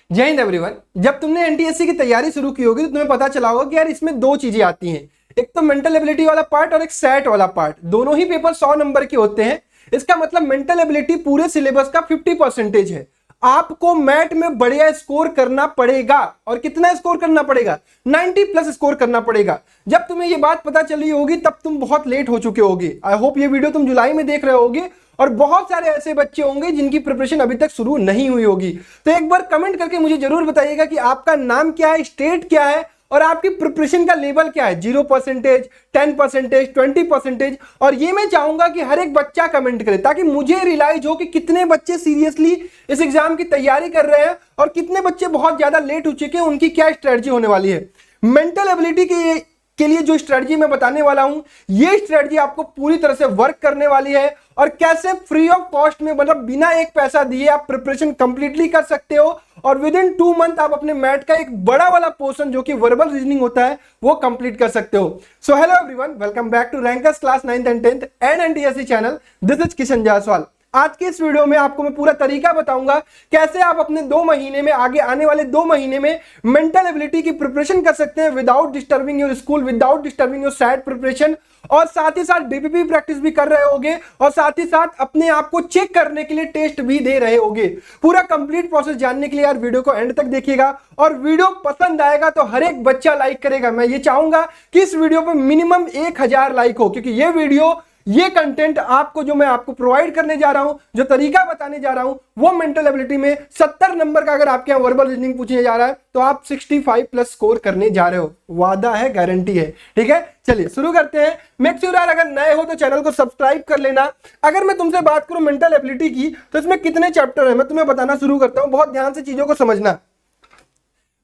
जय हिंद एवरीवन। जब तुमने एनटीएससी की तैयारी शुरू की होगी तो तुम्हें पता चला होगा कि यार इसमें दो चीजें आती हैं, एक तो मेंटल एबिलिटी वाला पार्ट और एक सेट वाला पार्ट। दोनों ही पेपर 100 नंबर के होते हैं। इसका मतलब मेंटल एबिलिटी पूरे सिलेबस का 50% है। आपको मैट में बढ़िया स्कोर करना पड़ेगा। और कितना स्कोर करना पड़ेगा? 90 प्लस स्कोर करना पड़ेगा। जब तुम्हें ये बात पता चली होगी तब तुम बहुत लेट हो चुके होगे। आई होप ये वीडियो तुम जुलाई में देख रहे होगे और बहुत सारे ऐसे बच्चे होंगे जिनकी प्रिपरेशन अभी तक शुरू नहीं हुई होगी। तो एक बार कमेंट करके मुझे जरूर बताइएगा कि आपका नाम क्या है, स्टेट क्या है और आपकी प्रिपरेशन का लेवल क्या है। 0%, 10%, 20%। और ये मैं चाहूंगा कि हर एक बच्चा कमेंट करे ताकि मुझे रियलाइज हो कि कितने बच्चे सीरियसली इस एग्जाम की तैयारी कर रहे हैं और कितने बच्चे बहुत ज्यादा लेट हो चुके हैं, उनकी क्या स्ट्रेटजी होने वाली है। मेंटल एबिलिटी के लिए जो स्ट्रेटजी मैं बताने वाला हूं, ये स्ट्रेटजी आपको पूरी तरह से वर्क करने वाली है और कैसे फ्री ऑफ कॉस्ट में, मतलब बिना एक पैसा दिए आप प्रिपरेशन कंप्लीटली कर सकते हो और विद इन 2 मंथ आप अपने मैथ का एक बड़ा वाला पोर्शन जो कि वर्बल रीजनिंग होता है वो कंप्लीट कर सकते हो। So hello everyone, welcome back to Rankers class 9th and 10th and NTSC channel. This is Kishan Jaiswal. आज के इस वीडियो में आपको मैं पूरा तरीका बताऊंगा कैसे आप अपने 2 महीने में, आगे आने वाले 2 महीने में मेंटल एबिलिटी की प्रिपरेशन कर सकते हैं without disturbing your school, without disturbing your SAT preparation. और साथ ही साथ डीपीपी प्रैक्टिस भी कर रहे होगे और साथ ही साथ अपने आप को चेक करने के लिए टेस्ट भी दे रहे होगे। पूरा कंप्लीट प्रोसेस जानने के लिए यार वीडियो को एंड तक देखिएगा और वीडियो पसंद आएगा तो हर एक बच्चा लाइक करेगा। मैं ये चाहूंगा कि इस वीडियो पे मिनिमम 1000 लाइक हो, क्योंकि ये वीडियो, ये कंटेंट आपको जो मैं आपको प्रोवाइड करने जा रहा हूं, जो तरीका बताने जा रहा हूं, वो मेंटल एबिलिटी में 70 नंबर का अगर आपके यहां वर्बल रीजनिंग पूछने जा रहा है तो आप 65 प्लस स्कोर करने जा रहे हो। वादा है, गारंटी है। ठीक है, चलिए शुरू करते हैं। मेक श्योर यार अगर नए हो तो चैनल को सब्सक्राइब कर लेना। अगर मैं तुमसे बात करूं मेंटल एबिलिटी की तो इसमें कितने चैप्टर है मैं तुम्हें बताना शुरू करता हूं। बहुत ध्यान से चीजों को समझना।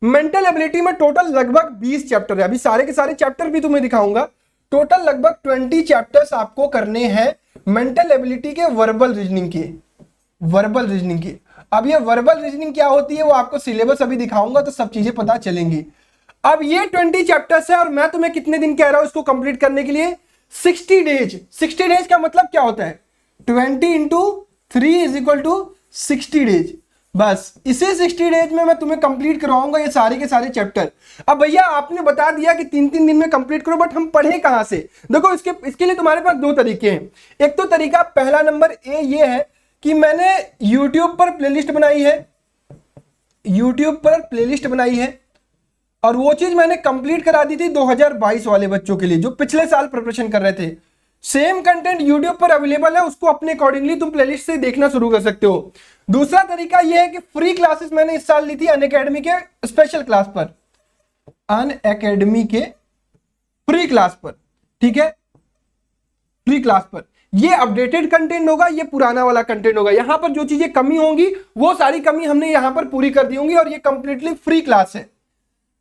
मेंटल एबिलिटी में टोटल लगभग 20 चैप्टर है। अभी सारे के सारे चैप्टर भी तुम्हें दिखाऊंगा। टोटल लगभग 20 चैप्टर्स आपको करने हैं मेंटल एबिलिटी के वर्बल रीजनिंग के। अब ये वर्बल रीजनिंग क्या होती है वो आपको सिलेबस अभी दिखाऊंगा तो सब चीजें पता चलेंगी। अब ये 20 चैप्टर्स है और मैं तुम्हें कितने दिन कह रहा हूं इसको कंप्लीट करने के लिए? 60 डेज। 60 डेज का मतलब क्या होता है? 20 × 3 = 60 डेज। बस इसी 60 डेज में मैं तुम्हें कंप्लीट करवाऊंगा ये सारे के सारे चैप्टर। अब भैया आपने बता दिया कि 3-3 दिन में कंप्लीट करो, बट हम पढ़े कहां से? देखो इसके लिए तुम्हारे पास 2 तरीके हैं। एक तो तरीका, पहला नंबर ए ये है कि मैंने YouTube पर प्लेलिस्ट बनाई है और वो चीज मैंने कंप्लीट करा दी थी 2022 वाले बच्चों के लिए जो पिछले साल प्रिपरेशन कर रहे थे। सेम कंटेंट YouTube पर अवेलेबल है, उसको अपने अकॉर्डिंगली तुम प्लेलिस्ट से देखना शुरू कर सकते हो। दूसरा तरीका यह है कि फ्री क्लासेस मैंने इस साल ली थी अनअकैडमी के स्पेशल क्लास पर, अनअकैडमी के फ्री क्लास पर। ठीक है, फ्री क्लास पर ये अपडेटेड कंटेंट होगा, ये पुराना वाला कंटेंट होगा। यहां पर जो चीजें कमी होंगी वो सारी कमी हमने यहां पर पूरी कर दी होंगी और ये कंप्लीटली फ्री क्लास है।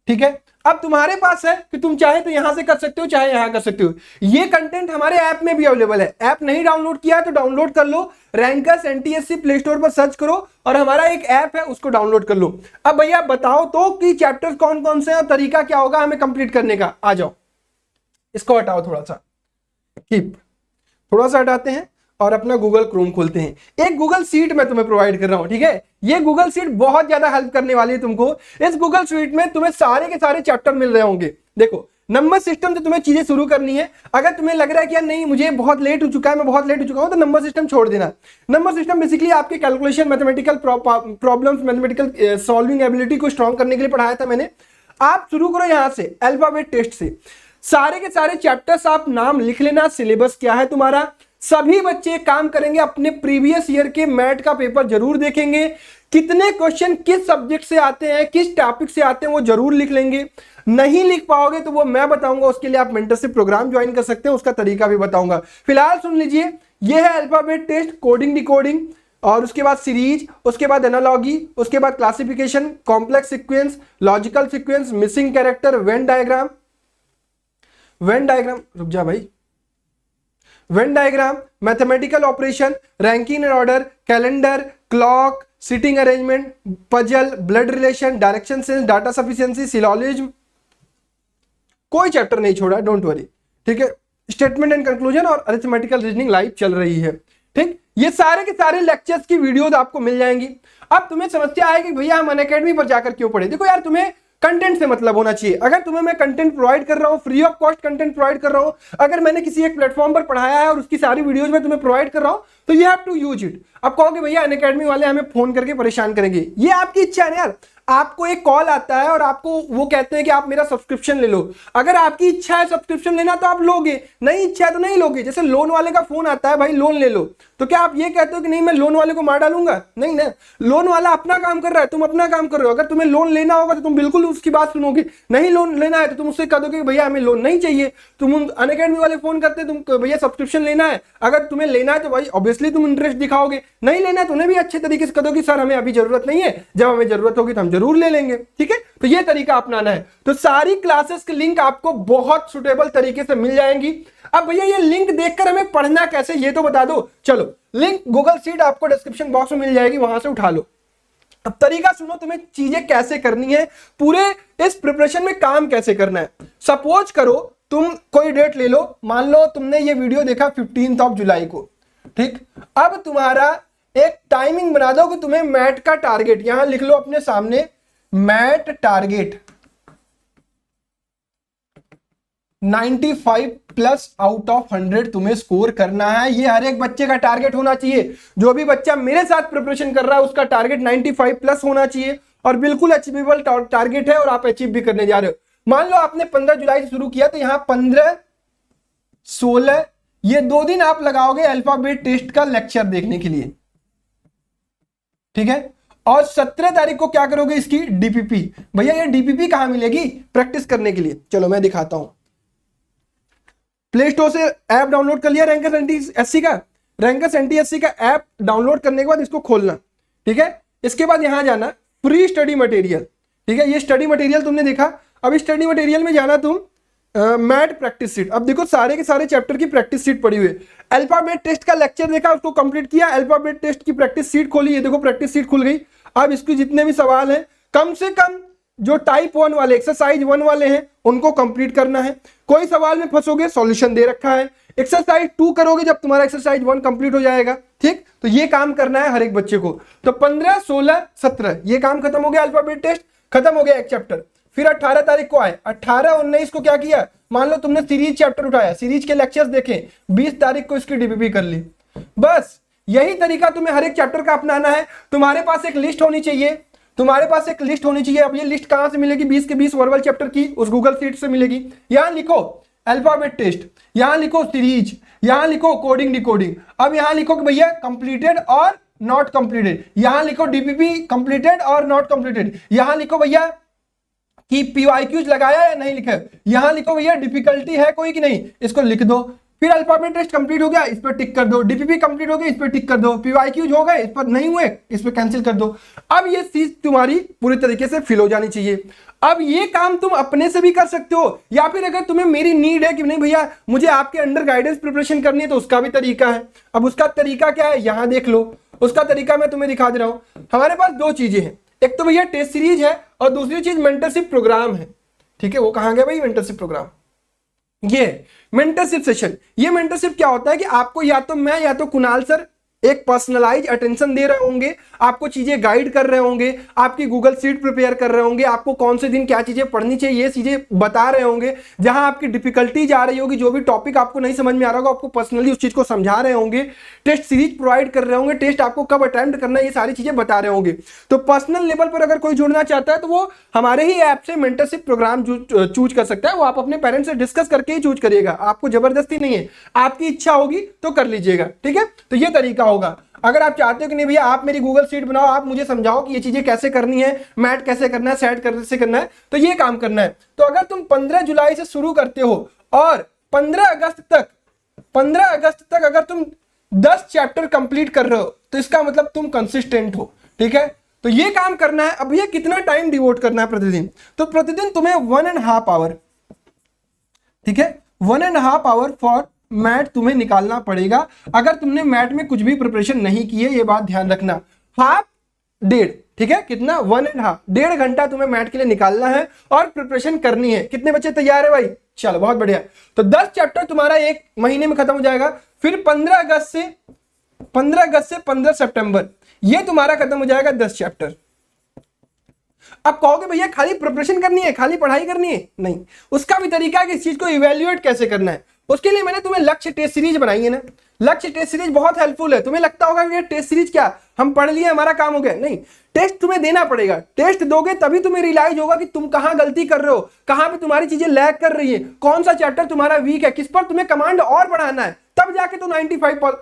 ठीक है, अब तुम्हारे पास है कि तुम चाहे तो यहां से कर सकते हो, चाहे यहां कर सकते हो। ये कंटेंट हमारे ऐप में भी अवेलेबल है। ऐप नहीं डाउनलोड किया है तो डाउनलोड कर लो। रैंकर्स एनटीएससी प्ले स्टोर पर सर्च करो और हमारा एक ऐप है उसको डाउनलोड कर लो। अब भैया बताओ तो कि चैप्टर्स कौन कौन से हैं और तरीका क्या होगा हमें कंप्लीट करने का। आ जाओ, इसको हटाओ, थोड़ा सा हटाते हैं और अपना गूगल क्रोम खोलते हैं। एक गूगल शीट मैं तुम्हें प्रोवाइड कर रहा हूं। ठीक है, ये गूगल शीट बहुत ज्यादा हेल्प करने वाली है तुमको। इस गूगल शीट में तुम्हें सारे के सारे चैप्टर मिल रहे होंगे। देखो, नंबर सिस्टम से तुम्हें चीजें शुरू करनी है। अगर तुम्हें लग रहा है कि यार नहीं मुझे बहुत लेट हो चुका है, मैं बहुत लेट हो चुका हूं, तो नंबर सिस्टम छोड़ देना। नंबर सिस्टम बेसिकली आपके calculation, mathematical problems, mathematical solving ability को स्ट्रॉन्ग करने के लिए पढ़ाया था मैंने। आप शुरू करो यहां से, अल्फाबेट टेस्ट से। सारे के सारे चैप्टर्स आप नाम लिख लेना, सिलेबस क्या है तुम्हारा। सभी बच्चे काम करेंगे, अपने प्रीवियस ईयर के मैथ का पेपर जरूर देखेंगे। कितने क्वेश्चन किस सब्जेक्ट से आते हैं, किस टॉपिक से आते हैं वो जरूर लिख लेंगे। नहीं लिख पाओगे तो वो मैं बताऊंगा, उसके लिए आप मेंटरशिप प्रोग्राम ज्वाइन कर सकते हैं, उसका तरीका भी बताऊंगा। फिलहाल सुन लीजिए, ये है अल्फाबेट टेस्ट, कोडिंग डिकोडिंग, और उसके बाद सीरीज, उसके बाद एनालॉजी, उसके बाद classification, complex sequence, logical sequence, missing character, Venn diagram, रुक जा भाई, Venn diagram, mathematical operation, ranking and order, calendar, clock, sitting arrangement, puzzle, blood relation, direction sense, data sufficiency, syllogism, कोई चैप्टर नहीं छोड़ा, डोंट वरी। ठीक है, statement and conclusion और arithmetical reasoning live चल रही है। ठीक, ये सारे के सारे लेक्चर्स की वीडियोस आपको मिल जाएंगी। अब तुम्हें समस्या आएगी भैया हम अनअकैडमी पर जाकर क्यों पढ़े। देखो यार, तुम्हें कंटेंट से मतलब होना चाहिए। अगर तुम्हें मैं कंटेंट प्रोवाइड कर रहा हूं, free of cost content provide कर रहा हूं, अगर मैंने किसी एक प्लेटफॉर्म पर पढ़ाया है और उसकी सारी वीडियोज में तुम्हें प्रोवाइड कर रहा हूं, तो you have to use it. अब कहोगे भैया अनअकैडमी वाले हमें फोन करके परेशान करेंगे, ये आपकी इच्छा है यार। आपको एक कॉल आता है और आपको वो कहते हैं कि आप मेरा सब्सक्रिप्शन ले लो। अगर आपकी इच्छा है सब्सक्रिप्शन लेना तो आप लोगे, नहीं इच्छा है तो नहीं लोगे। जैसे लोन वाले का फोन आता है, भाई लोन ले लो, तो क्या आप ये कहते हो कि नहीं मैं लोन वाले को मार डालूंगा? नहीं ना, लोन वाला अपना काम कर रहा है, तुम अपना काम कर रहे हो। अगर तुम्हें लोन लेना होगा तो तुम बिल्कुल उसकी बात सुनोगे, नहीं लोन लेना है तो तुम उससे कह दोगे भैया हमें लोन नहीं चाहिए। तुम अनअकैडमी वाले फोन करते तुम भैया सब्सक्रिप्शन लेना है, अगर तुम्हें लेना है तो भाई ऑब्वियसली तुम इंटरेस्ट दिखाओगे, नहीं लेना है तो उन्हें भी अच्छे तरीके से कह दो कि सर हमें अभी जरूरत नहीं है, जब हमें जरूरत होगी तो हम जरूर ले लेंगे। ठीक है, तो ये तरीका अपनाना है। तो सारी क्लासेस की लिंक आपको बहुत सुटेबल तरीके से मिल जाएंगी। अब भैया ये लिंक देखकर हमें पढ़ना कैसे ये तो बता दो। चलो, लिंक गूगल शीट आपको डिस्क्रिप्शन बॉक्स में मिल जाएगी, वहां से उठा लो। अब तरीका सुनो, तुम्हें चीजें कैसे करनी है, पूरे इस प्रिपरेशन में काम कैसे करना है। सपोज करो तुम कोई डेट ले लो, मान लो तुमने ये वीडियो देखा 15 जुलाई को, ठीक। अब तुम्हारा एक टाइमिंग बना दो कि तुम्हें मैट का टारगेट, यहां लिख लो अपने सामने, MAT target 95 plus out of 100 तुम्हें स्कोर करना है। ये हर एक बच्चे का टारगेट होना चाहिए। जो भी बच्चा मेरे साथ प्रिपरेशन कर रहा है उसका टारगेट 95 प्लस होना चाहिए और बिल्कुल अचीवेबल टारगेट है और आप अचीव भी करने जा रहे हो। मान लो आपने 15 जुलाई से शुरू किया, तो यहां 15, 16 ये 2 दिन आप लगाओगे अल्फाबेट टेस्ट का लेक्चर देखने के लिए, ठीक है। और 17 तारीख को क्या करोगे, इसकी डीपीपी। भैया ये डीपीपी कहां मिलेगी प्रैक्टिस करने के लिए, चलो मैं दिखाता हूं। प्ले स्टोर से ऐप डाउनलोड कर लिया रैंकर्स एनटीएससी का, रैंकर्स एनटीएससी का ऐप डाउनलोड करने के बाद इसको खोलना, ठीक है। इसके बाद यहां जाना फ्री स्टडी मटेरियल, ठीक है। ये स्टडी मटेरियल तुमने देखा, अब स्टडी मटेरियल में जाना तुम मैट प्रैक्टिस सीट। अब देखो सारे के सारे चैप्टर की प्रैक्टिस सीट पड़ी हुई है। अल्फाबेट टेस्ट का लेक्चर देखा, उसको कंप्लीट किया, अल्फाबेट टेस्ट की प्रैक्टिस सीट खोली, ये देखो प्रैक्टिस सीट खुल गई। अब इसके जितने भी सवाल हैं, कम से कम जो टाइप 1 वाले, एक्सरसाइज 1 वाले हैं, उनको कंप्लीट करना है। कोई सवाल में फंसोगे सॉल्यूशन दे रखा है। एक्सरसाइज 2 करोगे जब तुम्हारा एक्सरसाइज 1 कंप्लीट हो जाएगा, ठीक। तो ये काम करना है हर एक बच्चे को। तो 15, 16, 17 ये काम खत्म हो गया, अल्फाबेट टेस्ट खत्म हो गया एक चैप्टर। फिर 18 तारीख को आए, 18, 19 को क्या किया, मान लो तुमने सीरीज चैप्टर उठाया, सीरीज के लेक्चर्स देखे, 20 तारीख को इसकी डीपीपी कर ली। बस यही तरीका तुम्हें हर एक चैप्टर का अपनाना है। तुम्हारे पास एक लिस्ट होनी चाहिए, तुम्हारे पास एक लिस्ट होनी चाहिए। अब ये लिस्ट कहां से मिलेगी, 20 के 20 वर्बल चैप्टर की उस गूगल शीट से मिलेगी। यहां लिखो अल्फाबेट टेस्ट, यहां लिखो सीरीज, यहां लिखो कोडिंग डिकोडिंग। अब यहां लिखो कि भैया कंप्लीटेड और नॉट कंप्लीटेड, यहां लिखो डीपीपी कंप्लीटेड और नॉट कंप्लीटेड, यहां लिखो भैया कि पीवाईक्यूज लगाया या नहीं लिखा, यहां लिखो भैया डिफिकल्टी है कोई कि नहीं, इसको लिख दो। फिर अल्फाबेट टेस्ट कंप्लीट हो गया, इस पर टिक कर दो। डीपीपी कंप्लीट हो गया, इस पर टिक कर दो। पीवाईक्यूज हो गए, इस पर नहीं हुए, इस पर कैंसिल कर दो। अब ये चीज तुम्हारी पूरी तरीके से फिल हो जानी चाहिए। अब ये काम तुम अपने से भी कर सकते हो, या फिर अगर तुम्हें मेरी नीड है कि नहीं भैया मुझे आपके अंडर गाइडेंस प्रिपरेशन करनी है, तो उसका भी तरीका है। अब उसका तरीका क्या है, यहां देख लो। उसका तरीका मैं तुम्हें दिखा दे रहा हूं। हमारे पास 2 चीजें हैं, एक तो भैया टेस्ट सीरीज है और दूसरी चीज मेंटरशिप प्रोग्राम है, ठीक है। वो कहां गया भाई मेंटरशिप प्रोग्राम, ये मेंटरशिप सेशन। ये मेंटरशिप क्या होता है कि आपको या तो मैं या तो कुणाल सर एक पर्सनलाइज अटेंशन दे रहे होंगे, आपको चीजें गाइड कर रहे होंगे, आपकी गूगल शीट प्रिपेयर कर रहे होंगे, आपको कौन से दिन क्या चीजें पढ़नी चाहिए ये चीजें बता रहे होंगे। जहां आपकी डिफिकल्टी जा रही होगी, जो भी टॉपिक आपको नहीं समझ में आ रहा होगा, आपको पर्सनली उस चीज को समझा रहे होंगे। टेस्ट सीरीज प्रोवाइड कर रहे होंगे, टेस्ट आपको कब अटेम्प्ट करना है ये सारी चीजें बता रहे होंगे। तो पर्सनल लेवल पर अगर कोई जुड़ना चाहता है तो वो हमारे ही ऐप से मेंटरशिप प्रोग्राम चूज कर सकता है। वो आप अपने पेरेंट्स से डिस्कस करके ही चूज करिएगा, आपको जबरदस्ती नहीं है, आपकी इच्छा होगी तो कर लीजिएगा, ठीक है। तो ये तरीका होगा। अगर आप चाहते हो कि नहीं भैया आप मेरी गूगल शीट बनाओ, आप मुझे समझाओ कि ये चीजें कैसे करनी है, मैट कैसे करना है, सेट कैसे करना है, तो ये काम करना है। तो अगर तुम 15 जुलाई से शुरू करते हो और 15 अगस्त तक अगर तुम 10 चैप्टर कंप्लीट कर रहे हो, तो इसका मतलब तुम कंसिस्टेंट हो, ठीक है। तो ये काम करना है। अब ये कितना टाइम डिवोट करना है प्रतिदिन, तो प्रतिदिन तुम्हें 1.5 आवर, ठीक है, 1.5 आवर फॉर मैट तुम्हें निकालना पड़ेगा। अगर तुमने मैट में कुछ भी प्रिपरेशन नहीं की है, ये बात ध्यान रखना। हाफ, 1.5, ठीक है, कितना 1.5, 1.5 घंटा तुम्हें मैट के लिए निकालना है और प्रिपरेशन करनी है। कितने बच्चे तैयार है भाई, चलो बहुत बढ़िया। तो 10 चैप्टर तुम्हारा 1 महीने में खत्म हो जाएगा। फिर 15 अगस्त से 15 अगस्त से 15 सितंबर, ये तुम्हारा खत्म हो जाएगा 10 चैप्टर। अब कहोगे भैया खाली प्रिपरेशन करनी है, खाली पढ़ाई करनी है? नहीं, उसका भी तरीका है कि इस चीज को इवेल्युएट कैसे करना है। उसके लिए मैंने तुम्हें लक्ष्य टेस्ट सीरीज बनाई है ना। लक्ष्य टेस्ट सीरीज बहुत हेल्पफुल है। तुम्हें लगता होगा कि ये टेस्ट सीरीज क्या, हम पढ़ लिए हमारा काम हो गया? नहीं, टेस्ट तुम्हें देना पड़ेगा। टेस्ट दोगे तभी तुम्हें रियलाइज होगा कि तुम कहां गलती कर रहे हो, कहां पे तुम्हारी चीजें लैग कर रही है, कौन सा चैप्टर तुम्हारा वीक है, किस पर तुम्हें कमांड और बढ़ाना है, तब जाके तो 95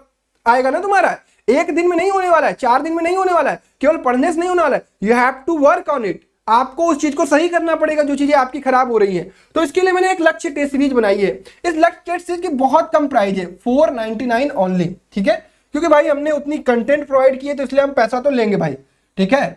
आएगा ना तुम्हारा। एक दिन में नहीं होने वाला है, 4 दिन में नहीं होने वाला है, केवल पढ़ने से नहीं होने वाला है। You have to work on it. आपको उस चीज को सही करना पड़ेगा जो चीजें आपकी खराब हो रही है। तो इसके लिए मैंने एक लक्ष्य टेस्ट सीरीज बनाई है। इस लक्ष्य टेस्ट सीरीज की बहुत कम प्राइस है, 499 ओनली, ठीक है, क्योंकि भाई हमने उतनी कंटेंट प्रोवाइड की है तो इसलिए हम पैसा तो लेंगे भाई, ठीक है,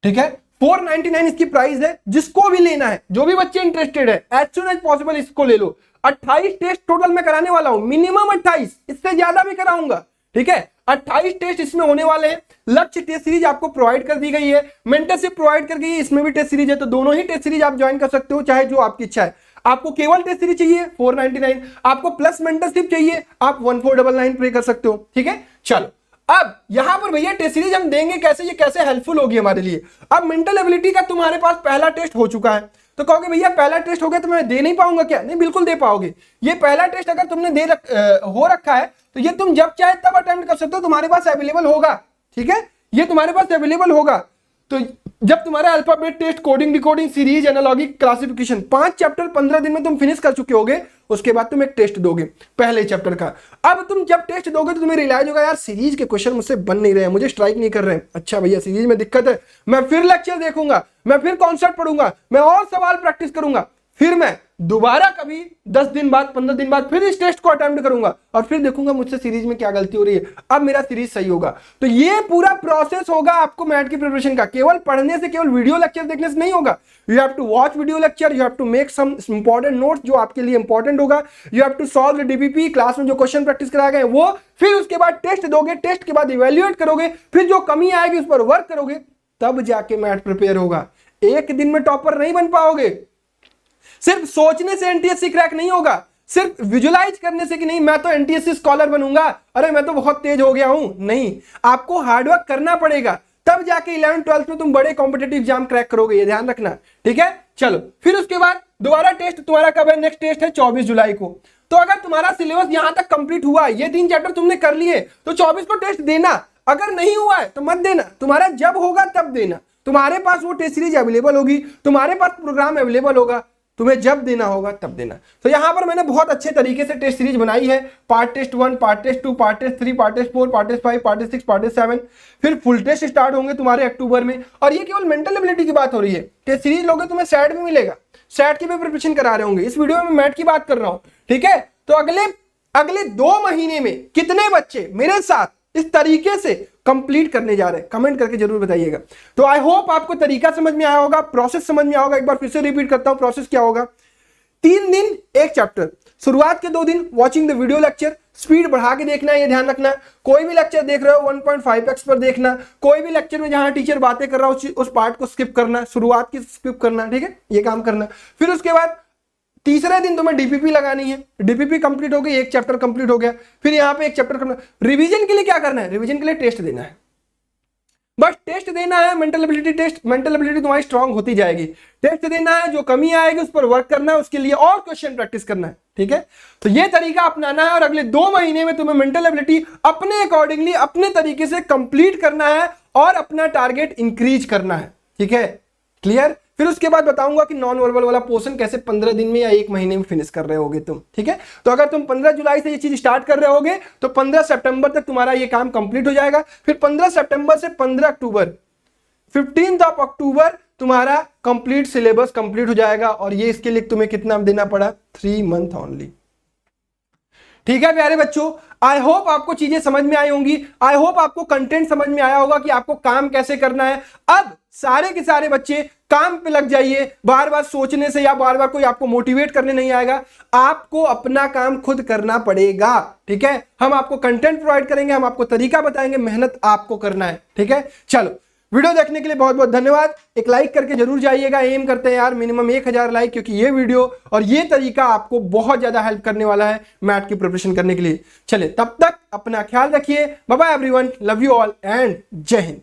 ठीक है। 499 इसकी प्राइस है। जिसको भी लेना है, जो भी बच्चे इंटरेस्टेड है, एज सुन एज पॉसिबल इसको ले लो। 28 टेस्ट टोटल मैं कराने वाला हूं, मिनिमम 28, इससे ज्यादा भी कराऊंगा, ठीक है। 28 टेस्ट इसमें होने वाले हैं। लक्ष्य टेस्ट सीरीज आपको प्रोवाइड कर दी गई है, मेंटरशिप प्रोवाइड कर गई है, इसमें भी टेस्ट सीरीज है, तो दोनों ही टेस्ट सीरीज आप ज्वाइन कर सकते हो, चाहे जो आपकी इच्छा है। आपको केवल टेस्ट सीरीज चाहिए 499, आपको प्लस मेंटरशिप चाहिए आप 1499 पे कर सकते हो, ठीक है। चलो अब यहां पर भैया टेस्ट सीरीज हम देंगे कैसे, ये कैसे हेल्पफुल होगी हमारे लिए। अब मेंटल एबिलिटी का तुम्हारे पास पहला टेस्ट हो चुका है, तो कहोगे भैया पहला टेस्ट हो गया तो मैं दे नहीं पाऊंगा क्या? नहीं, बिल्कुल दे पाओगे। ये पहला टेस्ट अगर तुमने हो रखा है तो ये तुम जब चाहे तब अटेम्प्ट कर सकते हो, तुम्हारे पास अवेलेबल होगा, ठीक है, ये तुम्हारे पास अवेलेबल होगा। तो जब तुम्हारा alphabet test, coding, decoding, series, analogy, classification 5 chapter 15 दिन में तुम फिनिश कर चुके होगे, उसके बाद तुम एक टेस्ट दोगे पहले चैप्टर का। अब तुम जब टेस्ट दोगे तो तुम्हें रियलाइज होगा यार सीरीज के क्वेश्चन मुझसे बन नहीं रहे हैं, मुझे स्ट्राइक नहीं कर रहे हैं। अच्छा भैया सीरीज में दिक्कत है, मैं फिर लेक्चर देखूंगा, मैं फिर कॉन्सेप्ट पढ़ूंगा, मैं और सवाल प्रैक्टिस करूंगा, फिर मैं दोबारा कभी 10 दिन बाद, 15 दिन बाद फिर इस टेस्ट को अटेम्प्ट करूंगा और फिर देखूंगा मुझसे सीरीज में क्या गलती हो रही है, अब मेरा सीरीज सही होगा। तो ये पूरा प्रोसेस होगा आपको मैथ की प्रिपरेशन का। केवल पढ़ने से, केवल वीडियो लेक्चर देखने से नहीं होगा। You have to watch video lecture, you have to make some important notes जो आपके लिए इंपॉर्टेंट होगा, you have to solve the DPP, class में जो क्वेश्चन प्रैक्टिस कराए गए वो, फिर उसके बाद टेस्ट दोगे, टेस्ट के बाद इवेल्युएट करोगे, फिर जो कमी आएगी उस पर वर्क करोगे, तब जाके मैथ प्रिपेयर होगा। एक दिन में टॉपर नहीं बन पाओगे। सिर्फ सोचने से एनटीएससी क्रैक नहीं होगा, सिर्फ विजुलाइज करने से कि नहीं मैं तो एनटीएससी स्कॉलर बनूंगा, अरे मैं तो बहुत तेज हो गया हूं, नहीं, आपको हार्डवर्क करना पड़ेगा, तब जाके 11th 12th में तुम बड़े कॉम्पिटेटिव एग्जाम क्रैक करोगे, ये ध्यान रखना, ठीक है। चलो फिर उसके बाद दोबारा टेस्ट तुम्हारा कब है? नेक्स्ट टेस्ट है 24 जुलाई को। तो अगर तुम्हारा सिलेबस यहां तक कंप्लीट हुआ, ये 3 चैप्टर तुमने कर लिए, तो 24 को टेस्ट देना। अगर नहीं हुआ है तो मत देना, तुम्हारा जब होगा तब देना। तुम्हारे पास वो टेस्ट सीरीज अवेलेबल होगी, तुम्हारे पास प्रोग्राम अवेलेबल होगा, तुम्हें जब देना होगा तब देना। तो यहां पर मैंने बहुत अच्छे तरीके से टेस्ट सीरीज बनाई है। Part test 1, part test 2, part test 3, part test 4, part test 5, part test 6, part test 7, फिर फुल टेस्ट स्टार्ट होंगे तुम्हारे अक्टूबर में। और ये केवल मेंटल एबिलिटी की बात हो रही है। टेस्ट सीरीज लोगे तुम्हें सैट भी मिलेगा, सैट की भी प्रिपरेशन करा रहे होंगे। इस वीडियो में मैथ की बात कर रहा हूं, ठीक है। तो अगले 2 महीने में कितने बच्चे मेरे साथ इस तरीके से कंप्लीट करने जा रहे हैं, कमेंट करके जरूर बताइएगा। तो आई होप आपको तरीका समझ में आया होगा, प्रोसेस समझ में आया होगा। एक बार फिर से रिपीट करता हूं, प्रोसेस क्या होगा। 3 दिन एक चैप्टर, शुरुआत के 2 दिन watching the video lecture, speed बढ़ा के देखना है, ये ध्यान रखना। कोई भी लेक्चर देख रहे हो 1.5x पर देखना। कोई भी लेक्चर में जहां टीचर बातें कर रहा हो उस पार्ट को स्किप करना, शुरुआत की स्किप करना, ठीक है, ये काम करना। फिर उसके बाद तीसरे दिन तुम्हें डीपीपी लगानी है। डीपीपी कंप्लीट हो गई, एक चैप्टर कंप्लीट हो गया। फिर यहां पे एक चैप्टर करना। रिवीजन के लिए क्या करना है? रिवीजन के लिए टेस्ट देना है, बस टेस्ट देना है। Mental ability test, mental ability तुम्हारी स्ट्रांग होती जाएगी। टेस्ट देना है, जो कमी आएगी उस पर वर्क करना है, उसके लिए और क्वेश्चन प्रैक्टिस करना है, ठीक है। तो ये तरीका अपनाना है और अगले 2 महीने में तुम्हें मेंटल एबिलिटी अपने अकॉर्डिंगली, अपने तरीके से कंप्लीट करना है और अपना टारगेट इंक्रीज करना है, ठीक है, क्लियर। फिर उसके बाद बताऊंगा कि नॉन वर्बल वाला पोर्शन कैसे 15 दिन में या 1 महीने में फिनिश कर रहे होगे तुम, ठीक है। तो अगर तुम 15 जुलाई से ये चीज स्टार्ट कर रहे होगे तो 15 सितंबर तक तुम्हारा ये काम कंप्लीट हो जाएगा। फिर 15 सितंबर से 15 अक्टूबर, 15 अक्टूबर तुम्हारा कंप्लीट सिलेबस कंप्लीट हो जाएगा। और ये इसके लिए तुम्हें कितना देना पड़ा? 3 मंथ ओनली, ठीक है प्यारे बच्चों। आई होप आपको चीजें समझ में आई होंगी। आई होप आपको कंटेंट समझ में आया होगा कि आपको काम कैसे करना है। अब सारे के सारे बच्चे काम पे लग जाइए। बार बार सोचने से या बार बार कोई आपको मोटिवेट करने नहीं आएगा। आपको अपना काम खुद करना पड़ेगा, ठीक है। हम आपको कंटेंट प्रोवाइड करेंगे, हम आपको तरीका बताएंगे, मेहनत आपको करना है, ठीक है। चलो वीडियो देखने के लिए बहुत बहुत धन्यवाद। एक लाइक करके जरूर जाइएगा, एम करते हैं यार मिनिमम 1000 लाइक, क्योंकि ये वीडियो और ये तरीका आपको बहुत ज्यादा हेल्प करने वाला है मैथ की प्रिपरेशन करने के लिए। चलिए तब तक अपना ख्याल रखिए, bye bye everyone, love you all and जय हिंद।